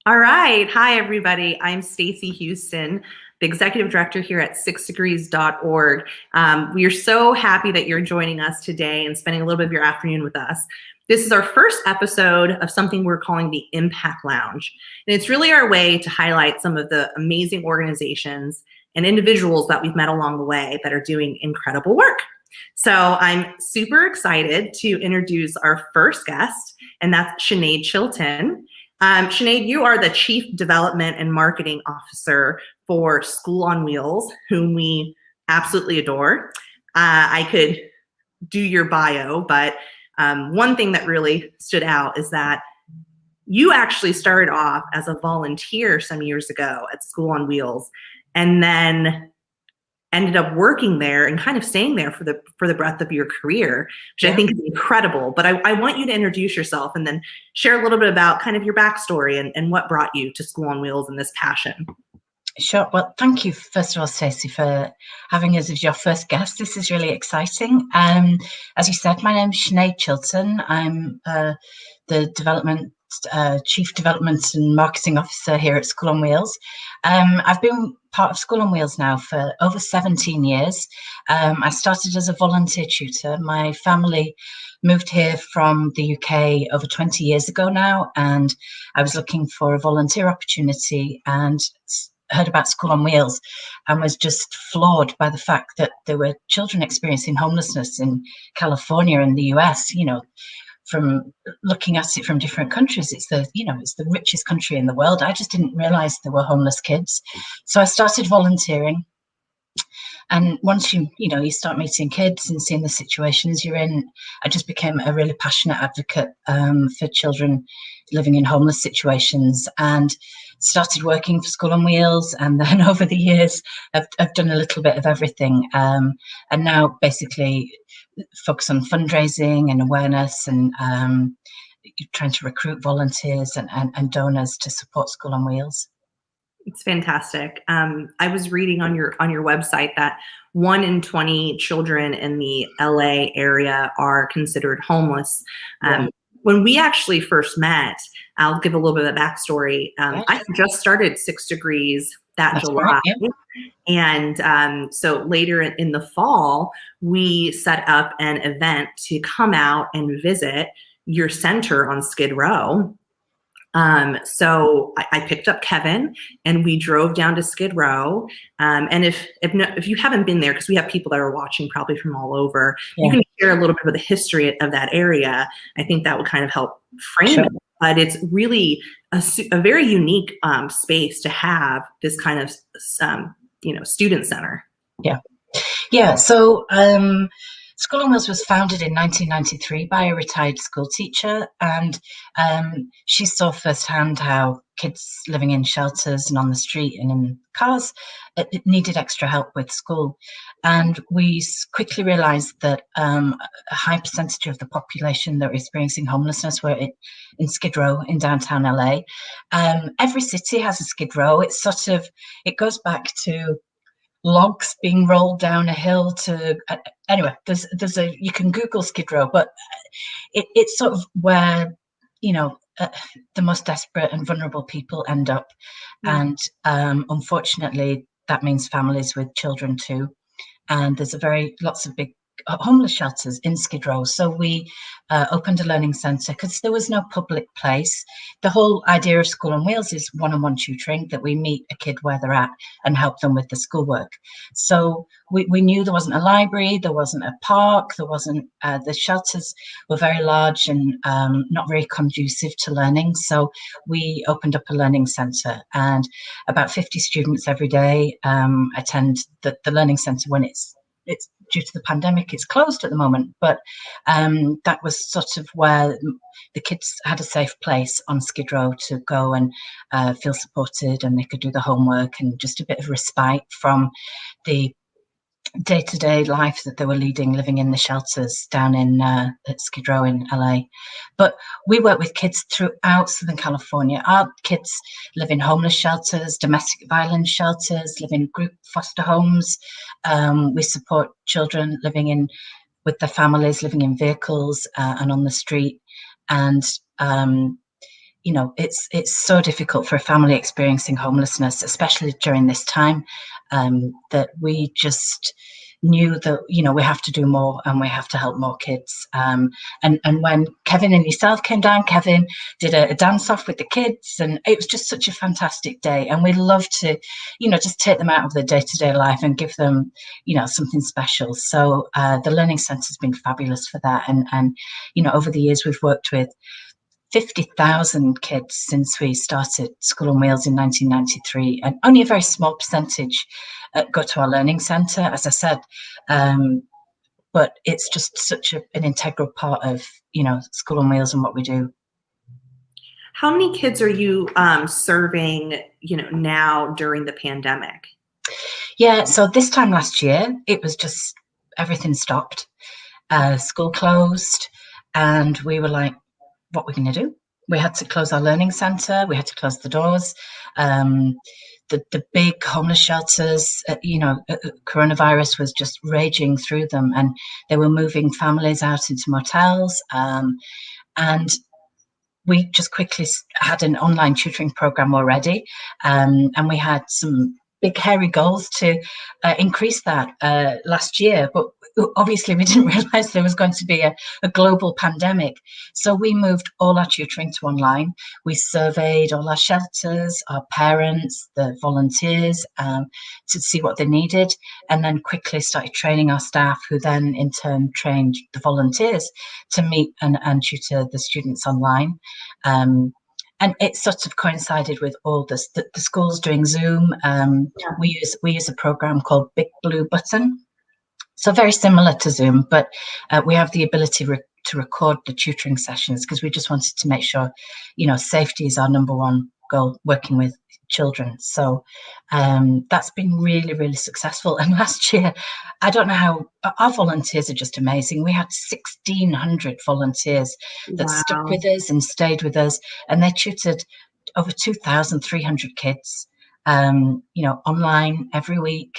All right. Hi, everybody. I'm Stacy Huston, the executive director here at SixDegrees.org. We are so happy that you're joining us today and spending a little bit of your afternoon with us. This is our first episode of something we're calling the Impact Lounge. And it's really our way to highlight some of the amazing organizations and individuals that we've met along the way that are doing incredible work. So I'm super excited to introduce our first guest, and that's Sinead Chilton. Sinead, you are the Chief Development and Marketing Officer for School on Wheels, whom we absolutely adore. I could do your bio, but one thing that really stood out is that you actually started off as a volunteer some years ago at School on Wheels, and then ended up working there and kind of staying there for the breadth of your career, which I think is incredible. But I want you to introduce yourself and then share a little bit about kind of your backstory and what brought you to School on Wheels and this passion. Sure. Well, thank you, first of all, Stacey, for having us as your first guest. This is really exciting. As you said, my name's Sinead Chilton. I'm the Chief Development and Marketing Officer here at School on Wheels. I've been part of School on Wheels now for over 17 years. I started as a volunteer tutor. My family moved here from the UK over 20 years ago now, and I was looking for a volunteer opportunity and heard about School on Wheels and was just floored by the fact that there were children experiencing homelessness in California and the US. You know, from looking at it from different countries, it's the richest country in the world. I just didn't realize there were homeless kids. So I started volunteering. And once you start meeting kids and seeing the situations you're in, I just became a really passionate advocate for children living in homeless situations, and started working for School on Wheels. And then over the years, I've done a little bit of everything, and now basically focus on fundraising and awareness and trying to recruit volunteers and donors to support School on Wheels. It's fantastic. I was reading on your website that 1 in 20 children in the LA area are considered homeless. When we actually first met, I'll give a little bit of a backstory. I just started 6 Degrees that July. Right, yeah. And so later in the fall, we set up an event to come out and visit your center on Skid Row. So I picked up Kevin and we drove down to Skid Row. And if you haven't been there, because we have people that are watching probably from all over, you can share a little bit of the history of that area. I think that would kind of help frame it. But it's really a very unique space to have this kind of student center. Yeah. So School on Wheels was founded in 1993 by a retired school teacher, and she saw firsthand how kids living in shelters and on the street and in cars it needed extra help with school. And we quickly realized that a high percentage of the population that were experiencing homelessness were in Skid Row in downtown LA. Every city has a Skid Row. It goes back to logs being rolled down a hill to anyway, you can Google Skid Row, but it's sort of where the most desperate and vulnerable people end up. And unfortunately that means families with children too, and there's lots of big homeless shelters in Skid Row. So we opened a learning centre because there was no public place. The whole idea of School on Wheels is one-on-one tutoring, that we meet a kid where they're at and help them with the schoolwork. So we knew there wasn't a library, there wasn't a park, there wasn't the shelters were very large and not very conducive to learning. So we opened up a learning centre, and about 50 students every day attend the learning centre. When it's due to the pandemic, it's closed at the moment, but that was sort of where the kids had a safe place on Skid Row to go and feel supported, and they could do the homework and just a bit of respite from the day-to-day life that they were living in the shelters down in at Skid Row in LA. But we work with kids throughout Southern California. Our kids live in homeless shelters, domestic violence shelters, live in group foster homes. We support children with their families, living in vehicles and on the street. And it's so difficult for a family experiencing homelessness, especially during this time, that we just knew that we have to do more and we have to help more kids. And when Kevin and yourself came down, Kevin did a dance off with the kids, and it was just such a fantastic day. And we love to, just take them out of their day-to-day life and give them, something special. So the Learning Centre has been fabulous for that. And over the years we've worked with 50,000 kids since we started School on Wheels in 1993, and only a very small percentage go to our Learning Centre, as I said. But it's just such an integral part of, School on Wheels and what we do. How many kids are you serving, now during the pandemic? Yeah, so this time last year, it was just everything stopped. School closed, and we were like, what we're going to do. We had to close our Learning Centre. We had to close the doors. The big homeless shelters, coronavirus was just raging through them, and they were moving families out into motels. And we just quickly had an online tutoring program already, and we had some big hairy goals to increase that last year, but obviously we didn't realize there was going to be a global pandemic. So we moved all our tutoring to online. We surveyed all our shelters, our parents, the volunteers, to see what they needed, and then quickly started training our staff, who then in turn trained the volunteers to meet and tutor the students online. And it sort of coincided with all this, the schools doing Zoom. We use a program called Big Blue Button. So very similar to Zoom, but we have the ability to record the tutoring sessions, because we just wanted to make sure, safety is our number one goal working with children. So that's been really, really successful. And last year, I don't know how, our volunteers are just amazing. We had 1,600 volunteers that stuck with us and stayed with us, and they tutored over 2,300 kids, online every week.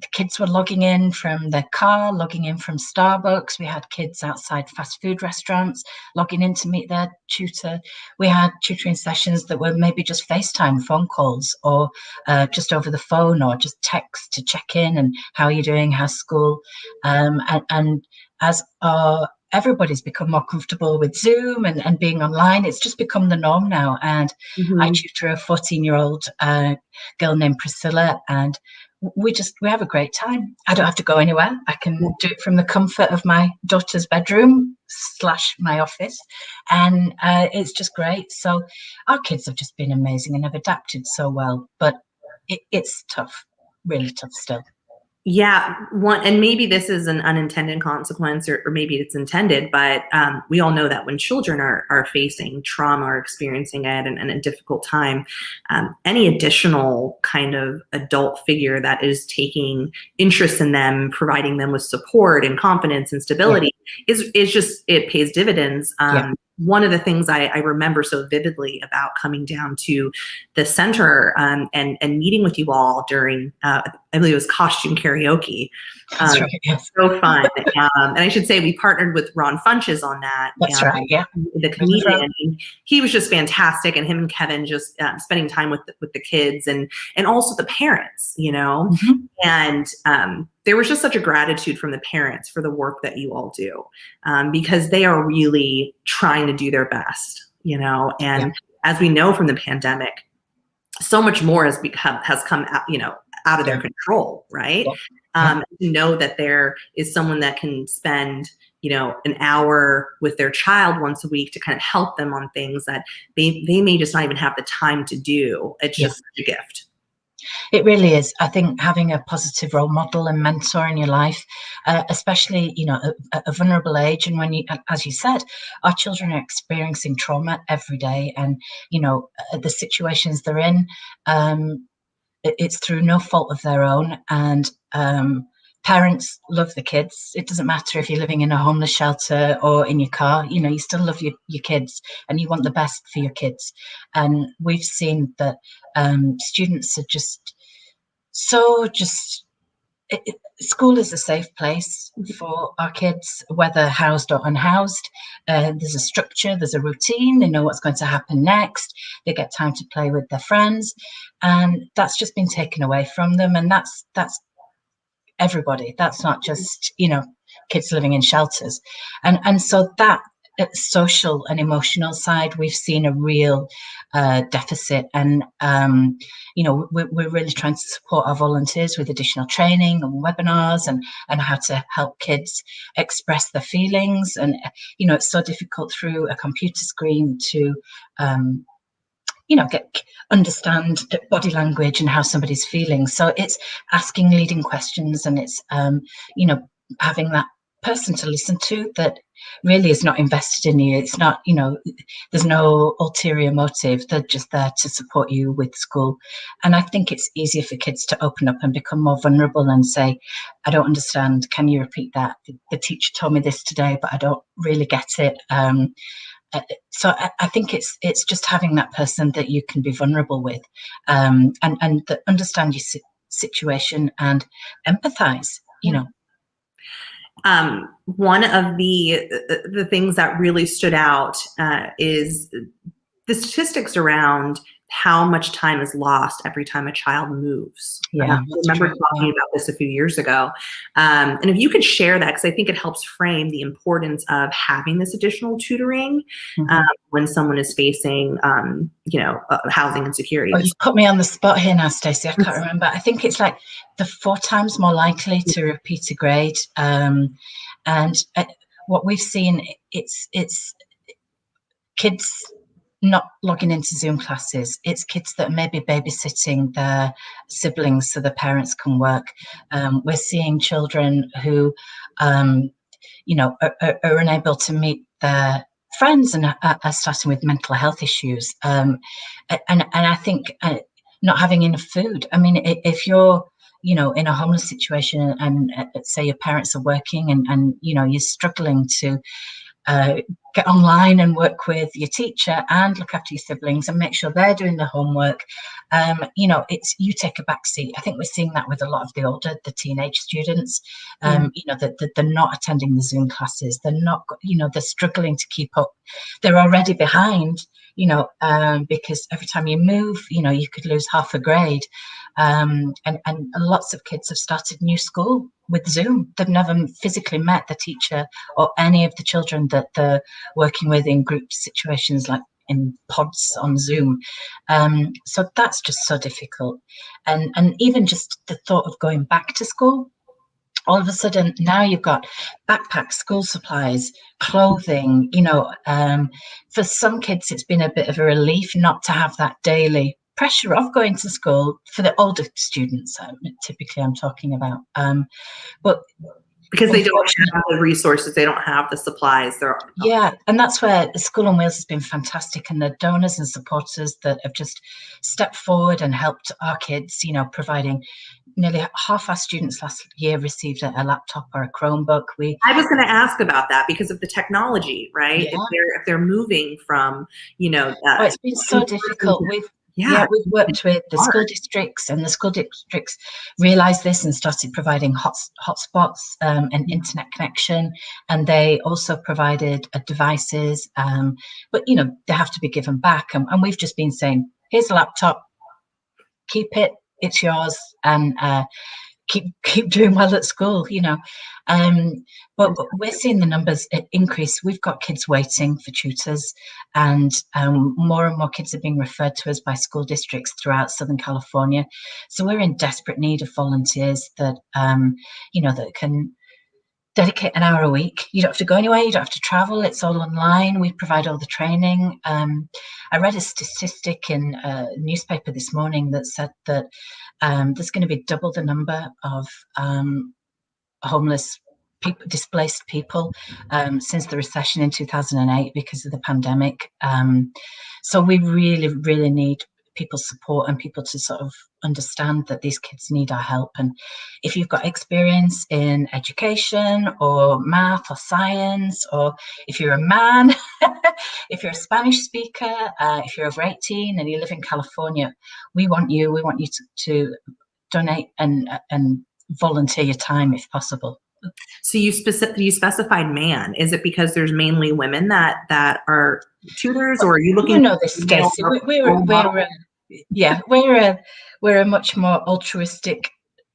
The kids were logging in from their car, logging in from Starbucks. We had kids outside fast food restaurants logging in to meet their tutor. We had tutoring sessions that were maybe just FaceTime phone calls, or just over the phone, or just text to check in and how are you doing, how's school. And as everybody's become more comfortable with Zoom and being online, it's just become the norm now. And I tutor a 14-year-old girl named Priscilla, and we have a great time. I don't have to go anywhere. I can do it from the comfort of my daughter's bedroom / my office, and it's just great. So our kids have just been amazing and have adapted so well, but it's tough, really tough still. Yeah, and maybe this is an unintended consequence, or maybe it's intended, but we all know that when children are facing trauma or experiencing it and a difficult time, any additional kind of adult figure that is taking interest in them, providing them with support and confidence and stability, is just, it pays dividends. One of the things I remember so vividly about coming down to the center and meeting with you all during, I believe it was costume karaoke. That's right, yes. So fun. And I should say we partnered with Ron Funches on that. That's right, yeah. The comedian. He was just fantastic, and him and Kevin just spending time with the kids and also the parents, And there was just such a gratitude from the parents for the work that you all do, because they are really trying to do their best, and as we know from the pandemic, so much more has come out, out of their control, right? To know that there is someone that can spend, an hour with their child once a week to kind of help them on things that they may just not even have the time to do. It's just such a gift. It really is. I think having a positive role model and mentor in your life, especially, at a vulnerable age, and when as you said, our children are experiencing trauma every day, and, the situations they're in, it's through no fault of their own. And parents love the kids. It doesn't matter if you're living in a homeless shelter or in your car, you still love your kids, and you want the best for your kids. And we've seen that students are just school is a safe place for our kids, whether housed or unhoused. There's a structure, there's a routine, they know what's going to happen next, they get time to play with their friends, and that's just been taken away from them. And that's everybody. That's not just, kids living in shelters. And so that social and emotional side, we've seen a real deficit. And, we're really trying to support our volunteers with additional training and webinars and how to help kids express their feelings. And, it's so difficult through a computer screen to understand body language and how somebody's feeling. So it's asking leading questions, and it's having that person to listen to that really is not invested in you. It's not, there's no ulterior motive. They're just there to support you with school. And I think it's easier for kids to open up and become more vulnerable and say, I don't understand, can you repeat that? The teacher told me this today, but I don't really get it. So I think it's just having that person that you can be vulnerable with, and that understand your situation and empathize. One of the things that really stood out is the statistics around how much time is lost every time a child moves. Yeah, I remember talking about this a few years ago. And if you could share that, because I think it helps frame the importance of having this additional tutoring when someone is facing, housing insecurity. Oh, you put me on the spot here now, Stacey. I can't remember. I think it's like the 4 times more likely to repeat a grade. And what we've seen, it's kids not logging into Zoom classes. It's kids that may be babysitting their siblings so the parents can work. We're seeing children who, are unable to meet their friends and are starting with mental health issues. And I think not having enough food. I mean, if you're, in a homeless situation and say your parents are working and you're struggling to get online and work with your teacher and look after your siblings and make sure they're doing the homework. It's you take a back seat. I think we're seeing that with a lot of the teenage students. That they're not attending the Zoom classes. They're not, they're struggling to keep up. They're already behind, because every time you move, you could lose half a grade. And lots of kids have started new school with Zoom. They've never physically met the teacher or any of the children that they're working with in group situations, like in pods on Zoom. So that's just so difficult. And even just the thought of going back to school, all of a sudden now you've got backpacks, school supplies, clothing. For some kids it's been a bit of a relief not to have that daily pressure of going to school. For the older students, typically I'm talking about, but because they don't have the resources, they don't have the supplies. Yeah, and that's where the School on Wheels has been fantastic, and the donors and supporters that have just stepped forward and helped our kids, providing nearly half our students last year received a laptop or a Chromebook. I was going to ask about that because of the technology, right? Yeah. If they're moving from, it's been so difficult. We've worked with the school districts, and the school districts realised this and started providing hotspots and internet connection, and they also provided devices, but they have to be given back, and we've just been saying, here's a laptop, keep it, it's yours, and keep doing well at school, but we're seeing the numbers increase. We've got kids waiting for tutors, and more and more kids are being referred to us by school districts throughout Southern California. So we're in desperate need of volunteers that that can dedicate an hour a week. You don't have to go anywhere, you don't have to travel, it's all online. We provide all the training. I read a statistic in a newspaper this morning that said that there's going to be double the number of homeless people, displaced people, since the recession in 2008 because of the pandemic. So we really, really need people's support and people to sort of understand that these kids need our help. And if you've got experience in education or math or science, or if you're a man, if you're a Spanish speaker, if you're over 18 and you live in California, we want you to donate and volunteer your time if possible. So you specified man. Is it because there's mainly women that are tutors, or are you looking You know this, for male Stacey. role model? Yeah, we're a much more altruistic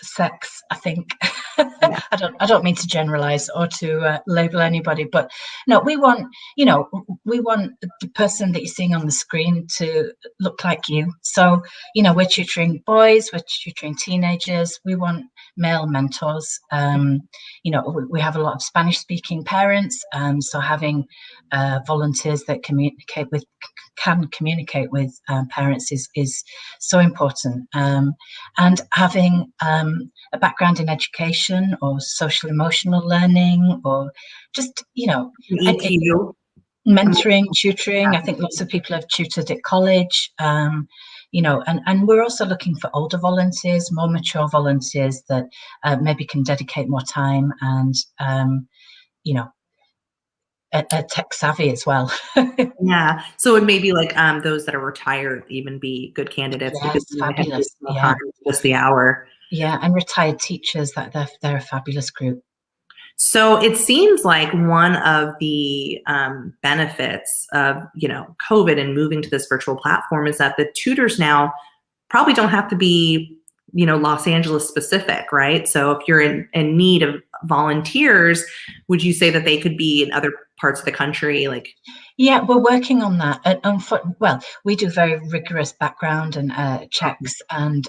sex, I think. Yeah. I don't mean to generalize or to label anybody, but no, we want the person that you're seeing on the screen to look like you. So, we're tutoring boys, we're tutoring teenagers, we want male mentors. We have a lot of Spanish speaking parents, so having volunteers that can communicate with parents is so important. And having a background in education or social emotional learning, or just and EQ. mentoring, tutoring. I think lots of people have tutored at college. And we're also looking for older volunteers, more mature volunteers that maybe can dedicate more time and are tech savvy as well. Yeah. So it may be like those that are retired even be good candidates because Yes, they have fabulous. more Yeah, time, just the hour. yeah, and retired teachers, that they're a fabulous group. So it seems like one of the benefits of COVID and moving to this virtual platform is that the tutors now probably don't have to be Los Angeles specific, right? So if you're in need of volunteers, would you say that they could be in other parts of the country, like? Yeah, we're working on that. Well, we do very rigorous background and checks and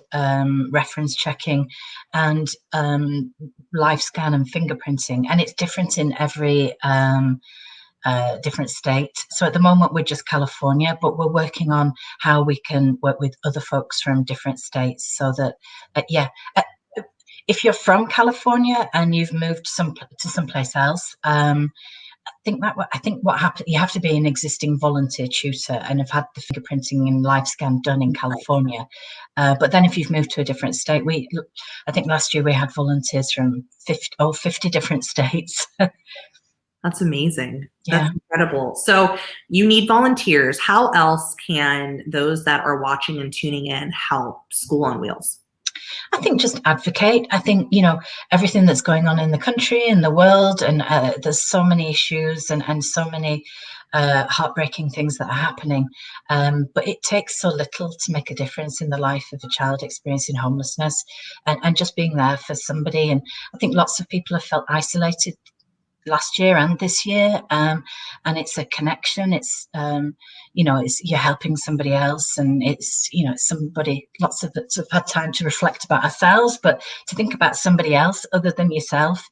reference checking and live scan and fingerprinting, and it's different in every different state. So at the moment we're just California, but we're working on how we can work with other folks from different states, so that if you're from California and you've moved to someplace else, I think what happened, you have to be an existing volunteer tutor and have had the fingerprinting and live scan done in California. But then if you've moved to a different state, I think last year we had volunteers from 50 different states. That's amazing. Yeah. That's incredible. So you need volunteers. How else can those that are watching and tuning in help School on Wheels? I think just advocate. I think, everything that's going on in the country and the world, and there's so many issues and so many heartbreaking things that are happening. But it takes so little to make a difference in the life of a child experiencing homelessness, and just being there for somebody. And I think lots of people have felt isolated last year and this year, and it's a connection. It's it's you're helping somebody else, and it's somebody. Lots of us have had time to reflect about ourselves, but to think about somebody else other than yourself,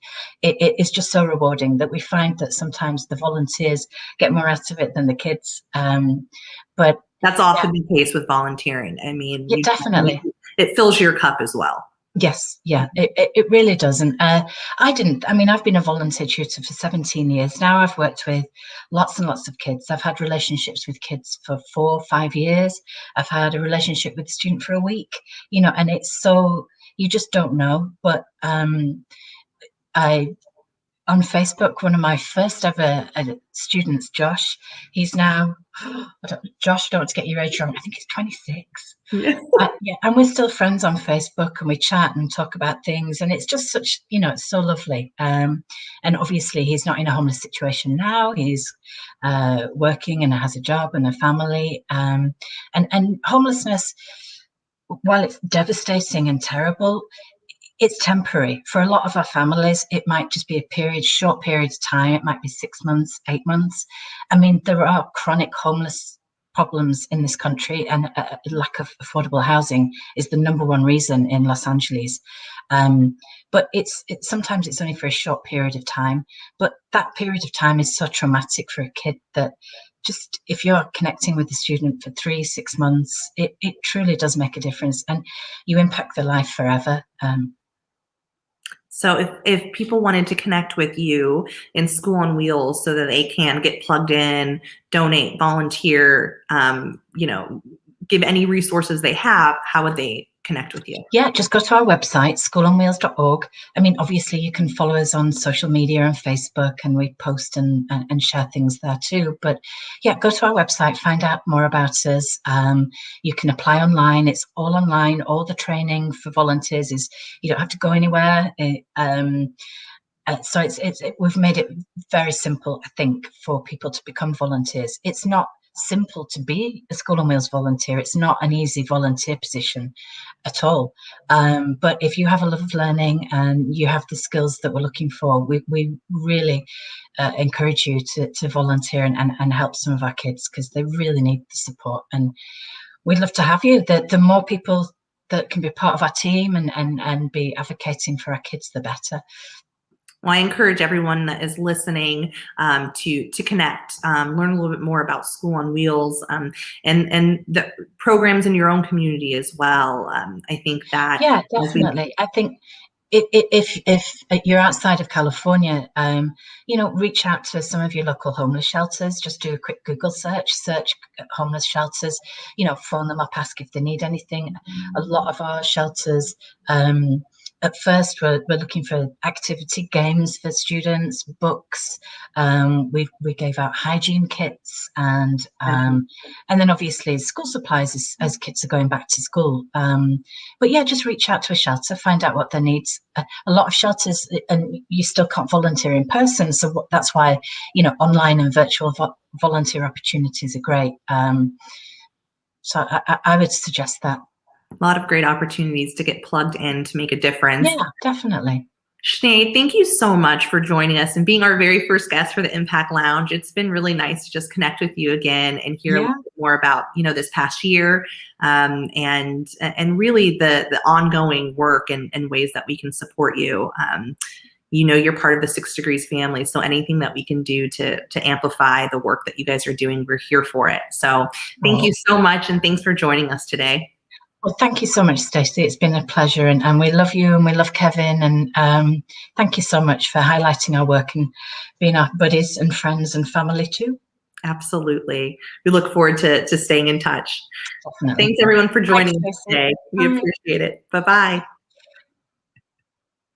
it is just so rewarding. That we find that sometimes the volunteers get more out of it than the kids. But that's often the case with volunteering. I mean, definitely, it fills your cup as well. Yes, yeah, it really does. And I've been a volunteer tutor for 17 years now. I've worked with lots and lots of kids. I've had relationships with kids for 4 or 5 years. I've had a relationship with a student for a week, and it's so, you just don't know. But on Facebook, one of my first ever students, Josh, he's now, Josh, I don't want to get your age wrong, I think he's 26. Yeah, and we're still friends on Facebook, and we chat and talk about things, and it's just such, it's so lovely. And obviously he's not in a homeless situation now. He's working and has a job and a family. And homelessness, while it's devastating and terrible, it's temporary. For a lot of our families, it might just be a short period of time. It might be 6 months, 8 months. I mean, there are chronic homeless problems in this country, and lack of affordable housing is the number one reason in Los Angeles. But sometimes it's only for a short period of time. But that period of time is so traumatic for a kid that just, if you're connecting with the student for 3-6 months, it truly does make a difference, and you impact their life forever. So if people wanted to connect with you in School on Wheels so that they can get plugged in, donate, volunteer, give any resources they have, how would they connect with you? Yeah, just go to our website, schoolonwheels.org. I mean, obviously, you can follow us on social media and Facebook, and we post and share things there too. But yeah, go to our website, find out more about us. You can apply online. It's all online. All the training for volunteers is, you don't have to go anywhere. So we've made it very simple, I think, for people to become volunteers. It's not simple to be a School on Wheels volunteer. It's not an easy volunteer position at all. But if you have a love of learning and you have the skills that we're looking for, we really encourage you to volunteer and help some of our kids, because they really need the support. And we'd love to have you. The more people that can be part of our team and be advocating for our kids, the better. Well, I encourage everyone that is listening to connect, learn a little bit more about School on Wheels, and the programs in your own community as well. I think that definitely. I think if you're outside of California, reach out to some of your local homeless shelters. Just do a quick Google search homeless shelters. Phone them up, ask if they need anything. A lot of our shelters, at first, we're looking for activity games for students, books. We gave out hygiene kits and then obviously school supplies as kids are going back to school. But yeah, just reach out to a shelter, find out what their needs. A lot of shelters, and you still can't volunteer in person, so that's why online and virtual volunteer opportunities are great. So I would suggest that. A lot of great opportunities to get plugged in to make a difference. Yeah, definitely. Sinead, thank you so much for joining us and being our very first guest for the Impact Lounge. It's been really nice to just connect with you again and hear a little bit more about, this past year, and really the ongoing work and ways that we can support you. You're part of the 6 Degrees family, so anything that we can do to amplify the work that you guys are doing, we're here for it. So thank you so much, and thanks for joining us today. Well, thank you so much, Stacey. It's been a pleasure, and we love you and we love Kevin, and thank you so much for highlighting our work and being our buddies and friends and family too. Absolutely. We look forward to staying in touch. Definitely. Thanks everyone for joining us today. We appreciate it. Bye-bye.